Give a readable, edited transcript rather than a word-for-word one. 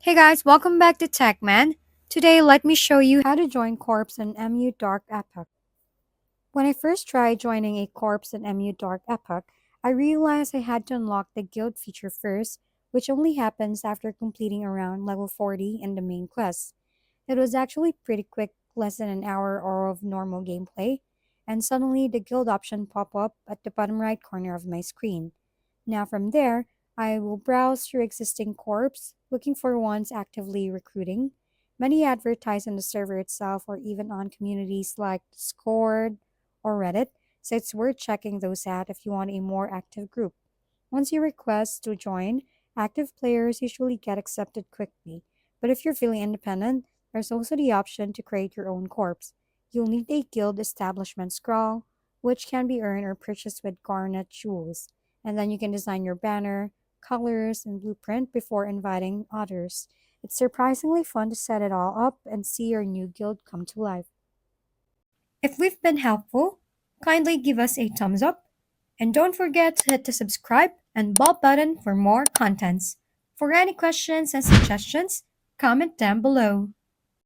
Hey guys, welcome back to TechMan. Today, let me show you how to join Corps in MU Dark Epoch. When I first tried joining a Corps in MU Dark Epoch, I realized I had to unlock the guild feature first, which only happens after completing around level 40 in the main quest. It was actually pretty quick, less than an hour or of normal gameplay, and suddenly the guild option popped up at the bottom right corner of my screen. Now from there, I will browse through existing corps, looking for ones actively recruiting. Many advertise on the server itself or even on communities like Discord or Reddit, so it's worth checking those out if you want a more active group. Once you request to join, active players usually get accepted quickly. But if you're feeling independent, there's also the option to create your own corps. You'll need a guild establishment scroll, which can be earned or purchased with Garnet jewels, and then you can design your banner, colors, and blueprint before inviting others. It's surprisingly fun to set it all up and see your new guild come to life. If we've been helpful, kindly give us a thumbs up and don't forget to hit the subscribe and bell button for more contents. For any questions and suggestions, comment down below.